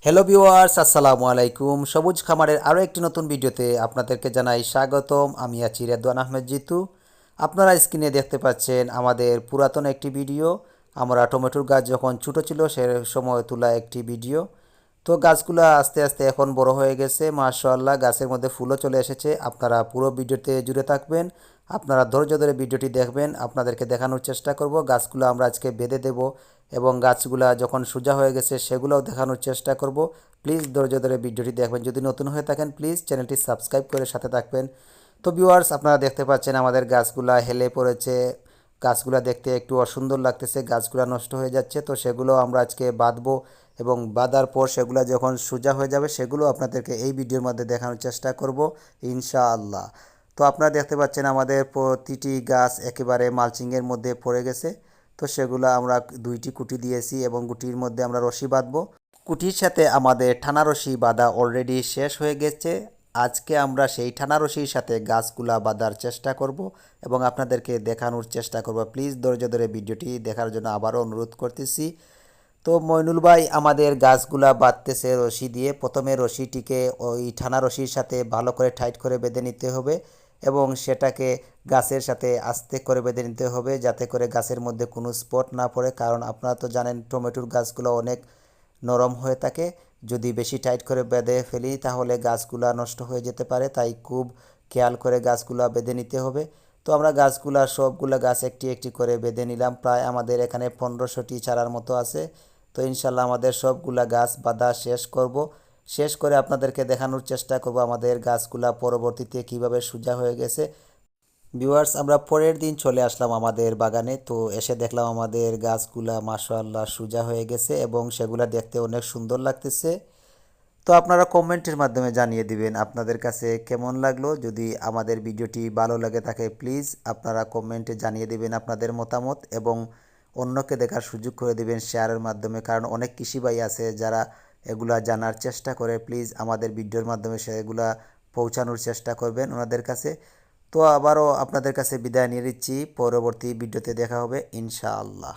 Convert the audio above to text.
Hello viewers, আসসালামু আলাইকুম। সবুজ খামারের আরও একটি নতুন ভিডিওতে আপনাদেরকে জানাই স্বাগতম। আমি আছি রেদওয়ান আহমেদ জিতু। আপনারা স্ক্রিনে দেখতে পাচ্ছেন আমাদের পুরাতন একটি ভিডিও। আমরা টমেটোর গাছ যখন ছোটো ছিল সে সময় তোলা একটি ভিডিও। তো গাছগুলো আস্তে আস্তে এখন বড় হয়ে গেছে, মাশাআল্লাহ। গাছের মধ্যে ফুলও চলে এসেছে। আপনারা পুরো ভিডিওতে জুড়ে থাকবেন, আপনারা ধৈর্য ধরে ভিডিওটি দেখবেন। আপনাদেরকে দেখানোর চেষ্টা করব গাছগুলো আমরা আজকে বেঁধে দেব এবং গাছগুলা যখন সোজা হয়ে গেছে সেগুলোও দেখানোর চেষ্টা করব। প্লিজ ধৈর্য ধরে ভিডিওটি দেখবেন। যদি নতুন হয়ে থাকেন প্লিজ চ্যানেলটি সাবস্ক্রাইব করে সাথে থাকবেন। তো ভিউয়ার্স, আপনারা দেখতে পাচ্ছেন আমাদের গাছগুলা হেলে পড়েছে। গাছগুলা দেখতে একটু অসুন্দর লাগতেছে, গাছগুলা নষ্ট হয়ে যাচ্ছে। তো সেগুলো আমরা আজকে বাঁধবো এবং বাঁধার পর সেগুলো যখন সোজা হয়ে যাবে সেগুলো আপনাদেরকে এই ভিডিওর মধ্যে দেখানোর চেষ্টা করব ইনশাআল্লাহ। তো আপনারা দেখতে পাচ্ছেন আমাদের প্রতিটি গাছ একেবারে মালচিংয়ের মধ্যে পড়ে গেছে। তো সেগুলো আমরা দুইটি কুটি দিয়েছি এবং কুটির মধ্যে আমরা রশি বাঁধবো। কুটির সাথে আমাদের টানা রশি বাঁধা অলরেডি শেষ হয়ে গেছে। আজকে আমরা সেই টানা রশির সাথে গাছগুলা বাঁধার চেষ্টা করব এবং আপনাদেরকে দেখানোর চেষ্টা করব। প্লিজ ধৈর্য ধরে ভিডিওটি দেখার জন্য আবারও অনুরোধ করতেছি। তো মইনুল ভাই আমাদের গাছগুলা বাঁধতেছে রশি দিয়ে। প্রথমে রশিটিকে ওই টানা রশির সাথে ভালো করে টাইট করে বেঁধে নিতে হবে এবং সেটাকে গাছের সাথে আস্তে করে বেঁধে নিতে হবে যাতে করে গাছের মধ্যে কোনো স্পট না পড়ে। কারণ আপনারা তো জানেন টমেটোর গাছগুলো অনেক নরম হয়ে থাকে। যদি বেশি টাইট করে বেঁধে ফেলি তাহলে গাছগুলা নষ্ট হয়ে যেতে পারে। তাই খুব খেয়াল করে গাছগুলা বেঁধে নিতে হবে। তো আমরা গাছগুলা সবগুলা গাছ একটি একটি করে বেঁধে নিলাম। প্রায় আমাদের এখানে 1500টি চারার মতো আছে। তো ইনশাল্লাহ আমাদের সবগুলা গাছ বাঁধা শেষ করব। শেষ করে আপনাদেরকে দেখানোর চেষ্টা করব আমাদের গাছগুলা পরবর্তীতে কিভাবে সোজা হয়ে গেছে। ভিউয়ার্স, আমরা পরের দিন চলে আসলাম আমাদের বাগানে। তো এসে দেখলাম আমাদের গাছগুলা মাশাআল্লাহ সোজা হয়ে গেছে এবং সেগুলা দেখতে অনেক সুন্দর লাগতেছে। তো আপনারা কমেন্টের মাধ্যমে জানিয়ে দিবেন আপনাদের কাছে কেমন লাগলো। যদি আমাদের ভিডিওটি ভালো লাগে থাকে প্লিজ আপনারা কমেন্টে জানিয়ে দিবেন আপনাদের মতামত এবং অন্যকে দেখার সুযোগ করে দিবেন শেয়ারের মাধ্যমে। কারণ অনেক কৃষি ভাই আছে যারা এগুলা জানার চেষ্টা করে। প্লিজ আমাদের ভিডিওর মাধ্যমে সেগুলা পৌঁছানোর চেষ্টা করবেন ওনাদের কাছে। তো আবারও আপনাদের কাছে বিদায় নিয়ে নিচ্ছি। পরবর্তী ভিডিওতে দেখা হবে ইনশাআল্লাহ।